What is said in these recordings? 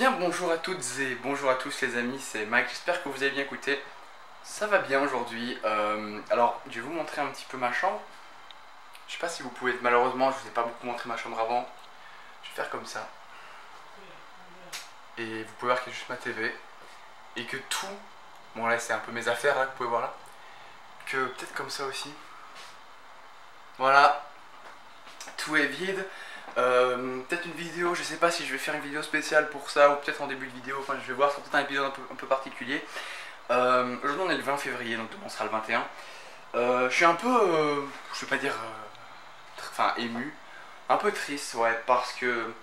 Bien bonjour à toutes et bonjour à tous les amis, c'est Mike, j'espère que vous avez bien écouté. Ça va bien aujourd'hui, alors je vais vous montrer un petit peu ma chambre. Je sais pas si vous pouvez, malheureusement je vous ai pas beaucoup montré ma chambre avant. Je vais faire comme ça. Et vous pouvez voir qu'il y a juste ma TV. Et que tout, bon là c'est un peu mes affaires là, que vous pouvez voir là. Que peut-être comme ça aussi. Voilà, tout est vide. Peut-être une vidéo, je sais pas si je vais faire une vidéo spéciale pour ça ou peut-être en début de vidéo, enfin je vais voir, c'est peut-être un épisode un peu particulier. Aujourd'hui on est le 20 février donc demain sera le 21. Je suis un peu, je vais pas dire, enfin ému, un peu triste, ouais, parce que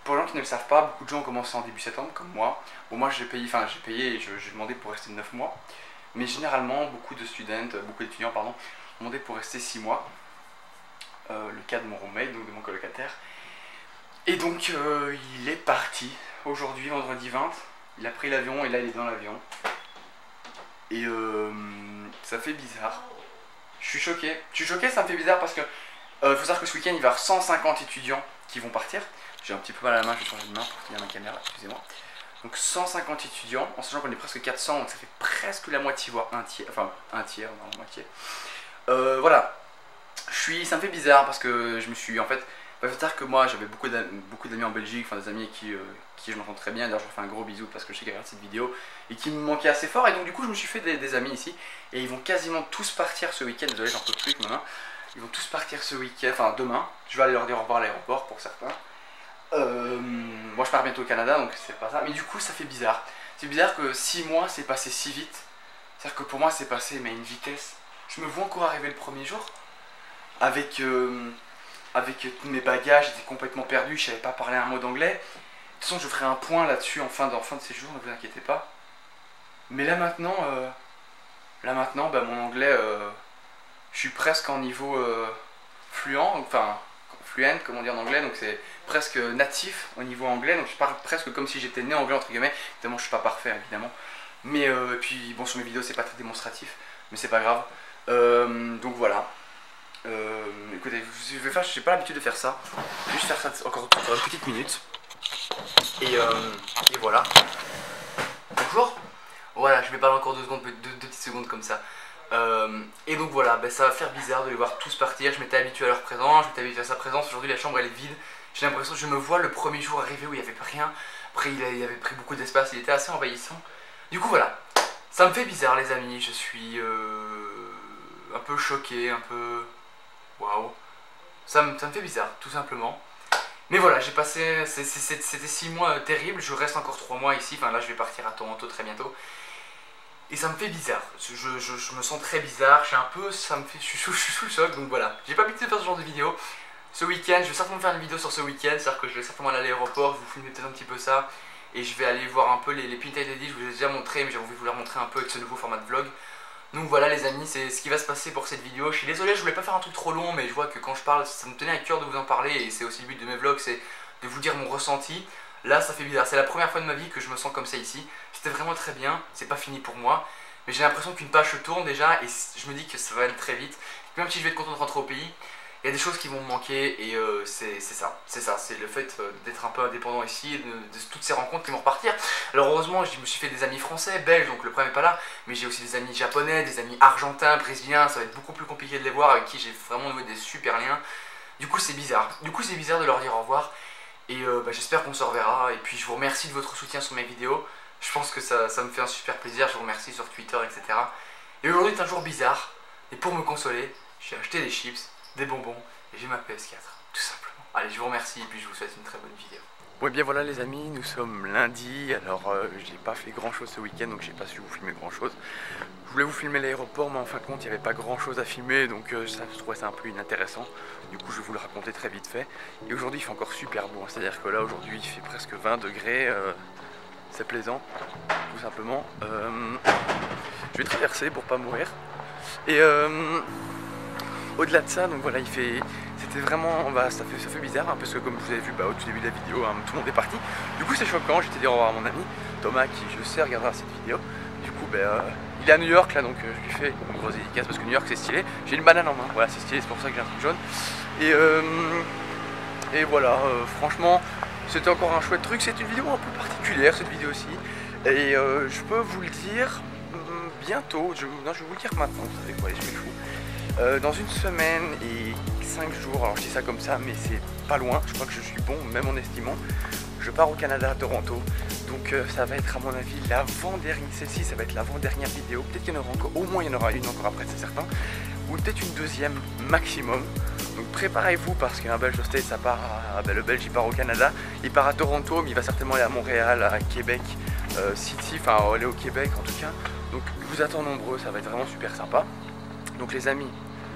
pour les gens qui ne le savent pas, beaucoup de gens ont commencé en début septembre comme moi. Bon moi j'ai payé et j'ai demandé pour rester 9 mois. Mais généralement beaucoup d'étudiants pardon, ont demandé pour rester 6 mois. Le cas de mon roommate, donc de mon colocataire. Et donc il est parti aujourd'hui, vendredi 20. Il a pris l'avion et là il est dans l'avion. Et ça fait bizarre. Je suis choqué. Ça me fait bizarre parce que faut savoir que ce week-end il va y avoir 150 étudiants qui vont partir. J'ai un petit peu mal à la main, je vais changer de main pour tenir ma caméra, excusez-moi. Donc 150 étudiants, en sachant qu'on est presque 400, donc ça fait presque la moitié, voire un tiers, enfin un tiers, non, la moitié. Voilà. Ça me fait bizarre parce que je me suis en fait, il faut dire que moi j'avais beaucoup d'amis en Belgique, enfin des amis qui je m'entends très bien, d'ailleurs je leur fais un gros bisou parce que je sais qu'ils regardent cette vidéo et qui me manquaient assez fort, et donc du coup je me suis fait des amis ici et ils vont quasiment tous partir ce week-end, désolé j'en peux plus avec ma main, ils vont tous partir ce week-end, enfin demain, je vais aller leur dire au revoir à l'aéroport pour certains. Moi je pars bientôt au Canada donc c'est pas ça, mais du coup ça fait bizarre, c'est bizarre que 6 mois c'est passé si vite, c'est-à-dire que pour moi c'est passé mais à une vitesse, je me vois encore arriver le premier jour. Avec tous mes bagages, j'étais complètement perdu, je savais pas parler un mot d'anglais. De toute façon, je ferai un point là-dessus en fin de séjour, ne vous inquiétez pas. Mais là maintenant, bah, mon anglais, je suis presque en niveau fluent, enfin fluent, comme on dit en anglais, donc c'est presque natif au niveau anglais, donc je parle presque comme si j'étais né anglais entre guillemets. Évidemment, je suis pas parfait, évidemment. Mais puis bon, sur mes vidéos, c'est pas très démonstratif, mais c'est pas grave. Donc voilà. Écoutez, j'ai pas l'habitude de faire ça. Je vais juste faire ça encore une petite minute. Et voilà. Bonjour. Voilà, je vais parler encore 2 petites secondes comme ça. Et donc voilà, ben, ça va faire bizarre de les voir tous partir. Je m'étais habitué à leur présence, je m'étais habitué à sa présence. Aujourd'hui, la chambre elle est vide. J'ai l'impression que je me vois le premier jour arriver où il n'y avait rien. Après, il avait pris beaucoup d'espace, il était assez envahissant. Du coup, voilà. Ça me fait bizarre, les amis. Je suis un peu choqué, un peu. Waouh, ça me fait bizarre, tout simplement. Mais voilà, j'ai passé, c'était 6 mois terribles, je reste encore 3 mois ici, enfin là je vais partir à Toronto très bientôt. Et ça me fait bizarre, je me sens très bizarre, je suis un peu, je suis sous le choc, donc voilà. J'ai pas l'habitude de faire ce genre de vidéo. Ce week-end, je vais certainement faire une vidéo sur ce week-end, c'est-à-dire que je vais certainement aller à l'aéroport, vous filmer peut-être un petit peu ça. Et je vais aller voir un peu les Pintail Daddy, je vous ai déjà montré, mais j'ai envie de vous les montrer un peu avec ce nouveau format de vlog. Donc voilà les amis, c'est ce qui va se passer pour cette vidéo. Je suis désolé, je voulais pas faire un truc trop long, mais je vois que quand je parle, ça me tenait à cœur de vous en parler. Et c'est aussi le but de mes vlogs, c'est de vous dire mon ressenti. Là ça fait bizarre, c'est la première fois de ma vie que je me sens comme ça ici. C'était vraiment très bien, c'est pas fini pour moi. Mais j'ai l'impression qu'une page se tourne déjà et je me dis que ça va aller très vite. Même si je vais être content de rentrer au pays, il y a des choses qui vont me manquer et c'est ça, c'est le fait d'être un peu indépendant ici, de toutes ces rencontres qui vont repartir. Alors heureusement, je me suis fait des amis français, belges, donc le problème n'est pas là, mais j'ai aussi des amis japonais, des amis argentins, brésiliens, ça va être beaucoup plus compliqué de les voir, avec qui j'ai vraiment noué des super liens. Du coup c'est bizarre, de leur dire au revoir, et bah, j'espère qu'on se reverra, et puis je vous remercie de votre soutien sur mes vidéos, je pense que ça me fait un super plaisir, je vous remercie sur Twitter, etc. Et aujourd'hui est un jour bizarre, et pour me consoler, j'ai acheté des chips, des bonbons, et j'ai ma PS4, tout simplement. Allez, je vous remercie et puis je vous souhaite une très bonne vidéo. Ouais, bien voilà les amis, nous sommes lundi, alors j'ai pas fait grand chose ce week-end, donc j'ai pas su vous filmer grand chose. Je voulais vous filmer l'aéroport, mais en fin de compte il n'y avait pas grand chose à filmer, donc ça, je trouvais ça un peu inintéressant. Du coup je vais vous le raconter très vite fait. Et aujourd'hui il fait encore super beau, hein. C'est-à-dire que là aujourd'hui il fait presque 20 degrés, c'est plaisant, tout simplement. Je vais traverser pour pas mourir. Et au-delà de ça, donc voilà, c'était vraiment, bah, ça fait bizarre, hein, parce que comme vous avez vu bah, au tout début de la vidéo, hein, tout le monde est parti. Du coup c'est choquant, j'étais dit au revoir à mon ami Thomas qui je sais regardera cette vidéo. Du coup bah, il est à New York là, donc je lui fais une grosse dédicace parce que New York c'est stylé. J'ai une banane en main, voilà c'est stylé, c'est pour ça que j'ai un truc jaune. Et voilà, franchement c'était encore un chouette truc. C'est une vidéo un peu particulière cette vidéo-ci. Et je peux vous le dire bientôt, non je vais vous le dire maintenant, vous savez quoi, je suis fou. Dans une semaine et 5 jours, alors je dis ça comme ça mais c'est pas loin, je crois que je suis bon même en estimant. Je pars au Canada à Toronto, donc ça va être à mon avis l'avant-dernière, celle-ci ça va être l'avant-dernière vidéo, peut-être qu'il y en aura encore, au moins il y en aura une encore après c'est certain, ou peut-être une deuxième maximum. Donc préparez-vous parce qu'un Belge au States ça part le Belge il part au Canada, il part à Toronto mais il va certainement aller à Montréal, à Québec City, enfin aller au Québec en tout cas. Donc je vous attends nombreux, ça va être vraiment super sympa. Donc les amis,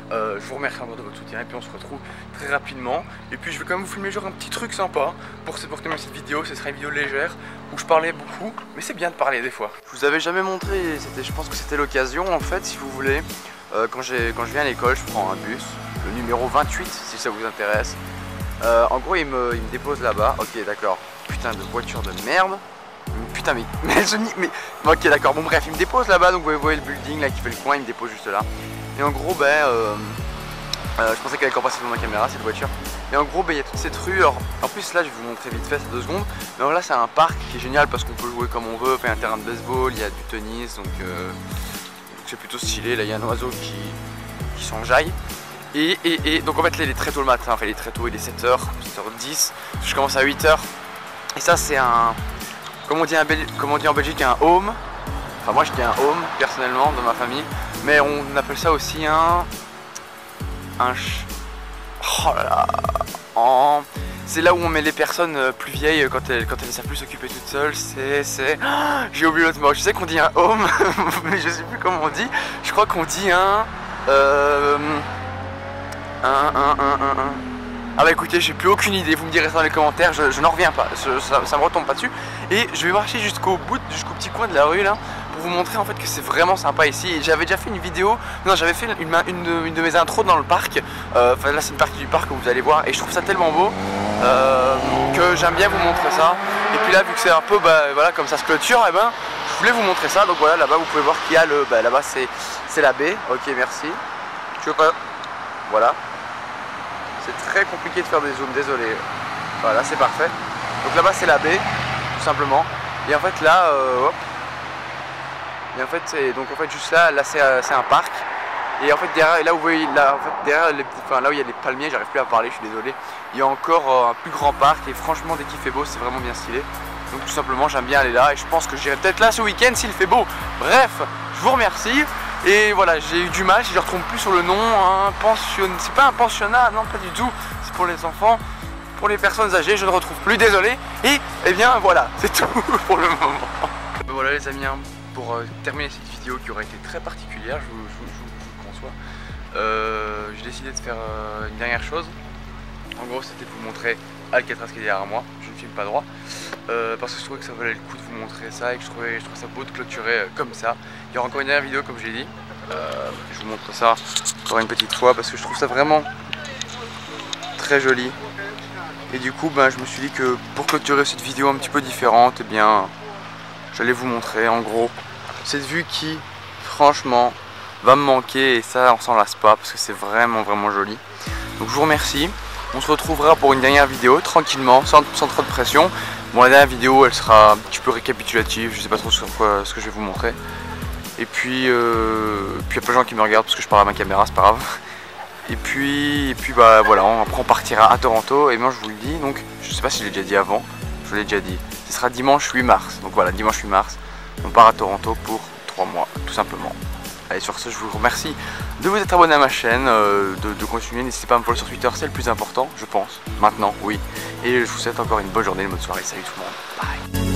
je vous remercie encore de votre soutien et puis on se retrouve très rapidement. Et puis je vais quand même vous filmer genre un petit truc sympa pour terminer cette vidéo. Ce sera une vidéo légère où je parlais beaucoup, mais c'est bien de parler des fois. Je vous avais jamais montré, je pense que c'était l'occasion en fait si vous voulez. Quand je viens à l'école, je prends un bus, le numéro 28 si ça vous intéresse. En gros il me dépose là-bas, ok d'accord, putain de voiture de merde. Putain mais ok d'accord, bon bref il me dépose là-bas, donc vous voyez le building là qui fait le coin, il me dépose juste là. Et en gros je pensais qu'elle allait encore passer devant ma caméra cette voiture. Et en gros il y a toute cette rue, alors, en plus là je vais vous montrer vite fait, c'est 2 secondes. Mais alors, là c'est un parc qui est génial parce qu'on peut jouer comme on veut, enfin, il y a un terrain de baseball, il y a du tennis, donc c'est plutôt stylé. Là il y a un oiseau qui s'enjaille. Et donc en fait là il est très tôt le matin, enfin il est très tôt, il est 7h, 7h10, je commence à 8h. Et ça c'est un... Comme on dit en Belgique, un home. Enfin moi je dis un home personnellement dans ma famille. Mais on appelle ça aussi oh là là. C'est là où on met les personnes plus vieilles quand elles ne savent plus s'occuper toutes seules. J'ai oublié l'autre mot. Je sais qu'on dit un home, mais je sais plus comment on dit. Je crois qu'on dit Ah bah écoutez, j'ai plus aucune idée, vous me direz ça dans les commentaires, je n'en reviens pas, ça me retombe pas dessus. Et je vais marcher jusqu'au petit coin de la rue là, pour vous montrer en fait que c'est vraiment sympa ici. J'avais déjà fait une vidéo, non j'avais fait une de mes intros dans le parc, enfin là c'est une partie du parc que vous allez voir, et je trouve ça tellement beau que j'aime bien vous montrer ça. Et puis là vu que c'est un peu, voilà, comme ça se clôture, et je voulais vous montrer ça. Donc voilà, là-bas vous pouvez voir qu'il y a là-bas c'est la baie, ok merci. Je veux pas, voilà. C'est très compliqué de faire des zooms, désolé. Voilà, c'est parfait. Donc là-bas c'est la baie, tout simplement. Et en fait là, hop. Et en fait juste là c'est un parc. Et en fait derrière, là où vous voyez, là où il y a les palmiers, j'arrive plus à parler, je suis désolé. Il y a encore un plus grand parc et franchement dès qu'il fait beau c'est vraiment bien stylé. Donc tout simplement j'aime bien aller là et je pense que j'irai peut-être là ce week-end s'il fait beau. Bref, je vous remercie. Et voilà, j'ai eu du mal, je ne retrouve plus sur le nom, c'est pas un pensionnat, non pas du tout, c'est pour les enfants, pour les personnes âgées, je ne retrouve plus, désolé. Et bien voilà, c'est tout pour le moment. Voilà les amis, pour terminer cette vidéo qui aurait été très particulière, je vous conçois, j'ai décidé de faire une dernière chose. En gros c'était de vous montrer Alcatraz qui est derrière moi, je ne filme pas droit, parce que je trouvais que ça valait le coup de vous montrer ça et que je trouvais ça beau de clôturer comme ça. Il y aura encore une dernière vidéo comme j'ai dit, je vous montre ça encore une petite fois parce que je trouve ça vraiment très joli. Et du coup je me suis dit que pour clôturer cette vidéo un petit peu différente, j'allais vous montrer en gros cette vue qui franchement va me manquer et ça on s'en lasse pas parce que c'est vraiment joli. Donc je vous remercie. On se retrouvera pour une dernière vidéo tranquillement, sans trop de pression. Bon, la dernière vidéo elle sera un petit peu récapitulative, je sais pas trop sur quoi ce que je vais vous montrer. Et puis il y a plein de gens qui me regardent parce que je parle à ma caméra, c'est pas grave. Et puis voilà, après on partira à Toronto et moi je vous le dis, donc je sais pas si je l'ai déjà dit avant, je vous l'ai déjà dit. Ce sera dimanche 8 mars, donc voilà, dimanche 8 mars, on part à Toronto pour 3 mois, tout simplement. Allez, sur ce, je vous remercie de vous être abonné à ma chaîne, de continuer. N'hésitez pas à me follow sur Twitter, c'est le plus important, je pense. Maintenant, oui. Et je vous souhaite encore une bonne journée, une bonne soirée. Salut tout le monde. Bye.